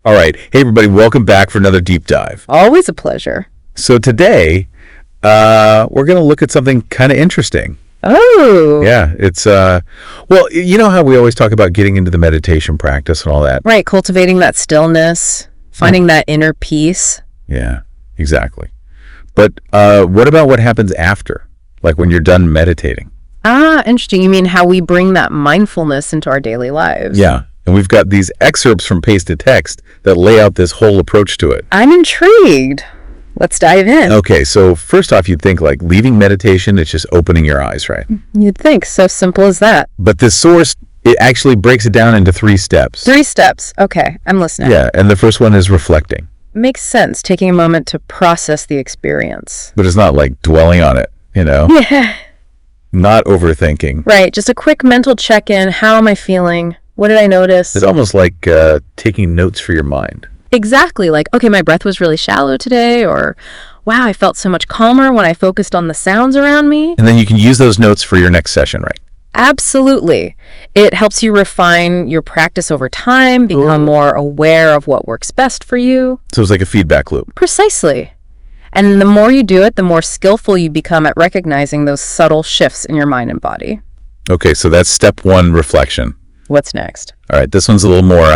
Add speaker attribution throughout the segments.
Speaker 1: All right. Hey, everybody. Welcome back for another deep dive.
Speaker 2: Always a pleasure.
Speaker 1: So today, we're going to look at something kind of interesting.
Speaker 2: Oh.
Speaker 1: Yeah. It's, well, you know how we always talk about getting into the meditation practice and all that?
Speaker 2: Right. Cultivating that stillness, finding that inner peace.
Speaker 1: Yeah, exactly. But what about what happens after? Like when you're done meditating?
Speaker 2: Ah, interesting. You mean how we bring that mindfulness into our daily lives?
Speaker 1: Yeah. And we've got these excerpts from Pasted Text that lay out this whole approach to it.
Speaker 2: I'm intrigued. Let's dive in.
Speaker 1: Okay, so first off, you'd think like leaving meditation, it's just opening your eyes, right?
Speaker 2: You'd think. So simple as that.
Speaker 1: But this source, it actually breaks it down into 3 steps.
Speaker 2: 3 steps. Okay, I'm listening.
Speaker 1: Yeah, and the first one is reflecting.
Speaker 2: Makes sense, taking a moment to process the experience.
Speaker 1: But it's not like dwelling on it, you know?
Speaker 2: Yeah.
Speaker 1: Not overthinking.
Speaker 2: Right, just a quick mental check-in. How am I feeling? What did I notice?
Speaker 1: It's almost like taking notes for your mind.
Speaker 2: Exactly. Like, okay, my breath was really shallow today, or wow, I felt so much calmer when I focused on the sounds around me.
Speaker 1: And then you can use those notes for your next session, right?
Speaker 2: Absolutely. It helps you refine your practice over time, become more aware of what works best for you.
Speaker 1: So it's like a feedback loop.
Speaker 2: Precisely. And the more you do it, the more skillful you become at recognizing those subtle shifts in your mind and body.
Speaker 1: Okay, so that's step 1, reflection.
Speaker 2: What's next?
Speaker 1: All right, this one's a little more,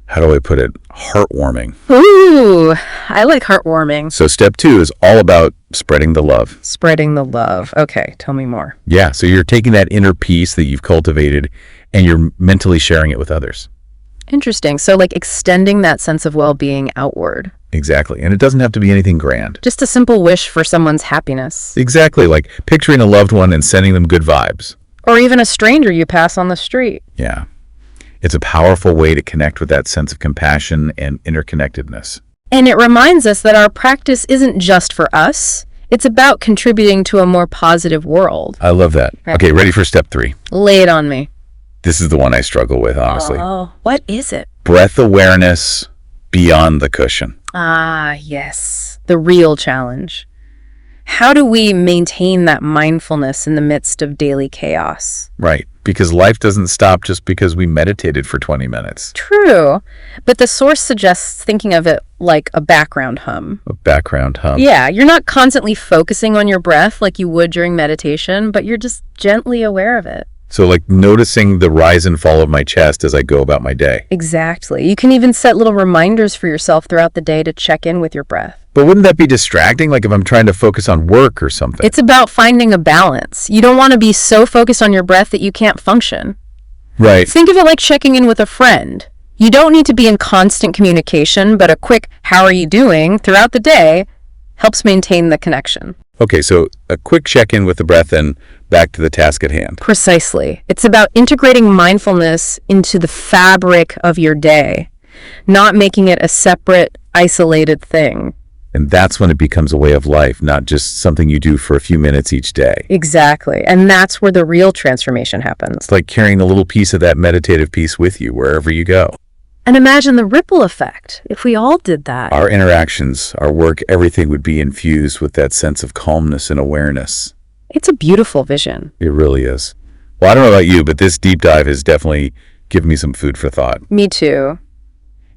Speaker 1: how do I put it? Heartwarming.
Speaker 2: Ooh, I like heartwarming.
Speaker 1: So step 2 is all about spreading the love.
Speaker 2: Spreading the love. Okay, tell me more.
Speaker 1: Yeah, so you're taking that inner peace that you've cultivated and you're mentally sharing it with others.
Speaker 2: Interesting. So like extending that sense of well-being outward.
Speaker 1: Exactly. And it doesn't have to be anything grand.
Speaker 2: Just a simple wish for someone's happiness.
Speaker 1: Exactly, like picturing a loved one and sending them good vibes.
Speaker 2: Or even a stranger you pass on the street.
Speaker 1: Yeah. It's a powerful way to connect with that sense of compassion and interconnectedness.
Speaker 2: And it reminds us that our practice isn't just for us. It's about contributing to a more positive world.
Speaker 1: I love that.
Speaker 2: Right.
Speaker 1: Okay, ready for step 3.
Speaker 2: Lay it on me.
Speaker 1: This is the one I struggle with, honestly.
Speaker 2: Oh, what is it?
Speaker 1: Breath awareness beyond the cushion.
Speaker 2: Ah, yes. The real challenge. How do we maintain that mindfulness in the midst of daily chaos?
Speaker 1: Right, because life doesn't stop just because we meditated for 20 minutes.
Speaker 2: True, but the source suggests thinking of it like a background hum.
Speaker 1: A background hum.
Speaker 2: Yeah, you're not constantly focusing on your breath like you would during meditation, but you're just gently aware of it.
Speaker 1: So like noticing the rise and fall of my chest as I go about my day.
Speaker 2: Exactly. You can even set little reminders for yourself throughout the day to check in with your breath.
Speaker 1: But wouldn't that be distracting? Like if I'm trying to focus on work or something?
Speaker 2: It's about finding a balance. You don't want to be so focused on your breath that you can't function.
Speaker 1: Right.
Speaker 2: Think of it like checking in with a friend. You don't need to be in constant communication, but a quick "how are you doing" throughout the day helps maintain the connection.
Speaker 1: Okay, so a quick check-in with the breath and back to the task at hand.
Speaker 2: Precisely. It's about integrating mindfulness into the fabric of your day, not making it a separate, isolated thing.
Speaker 1: And that's when it becomes a way of life, not just something you do for a few minutes each day.
Speaker 2: Exactly. And that's where the real transformation happens.
Speaker 1: It's like carrying a little piece of that meditative piece with you wherever you go.
Speaker 2: And imagine the ripple effect if we all did that.
Speaker 1: Our interactions, our work, everything would be infused with that sense of calmness and awareness.
Speaker 2: It's a beautiful vision.
Speaker 1: It really is. Well, I don't know about you, but this deep dive has definitely given me some food for thought.
Speaker 2: Me too.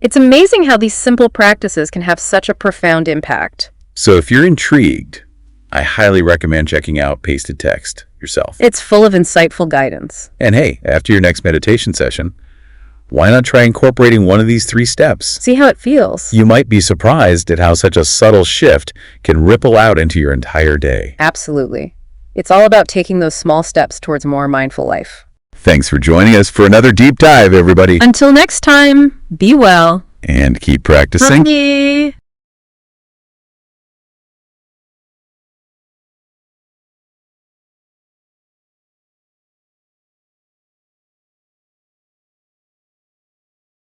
Speaker 2: It's amazing how these simple practices can have such a profound impact.
Speaker 1: So if you're intrigued, I highly recommend checking out Pasted Text yourself.
Speaker 2: It's full of insightful guidance.
Speaker 1: And hey, after your next meditation session, why not try incorporating one of these 3 steps?
Speaker 2: See how it feels.
Speaker 1: You might be surprised at how such a subtle shift can ripple out into your entire day.
Speaker 2: Absolutely. It's all about taking those small steps towards a more mindful life.
Speaker 1: Thanks for joining us for another deep dive, everybody.
Speaker 2: Until next time, be well.
Speaker 1: And keep practicing.
Speaker 2: Bye.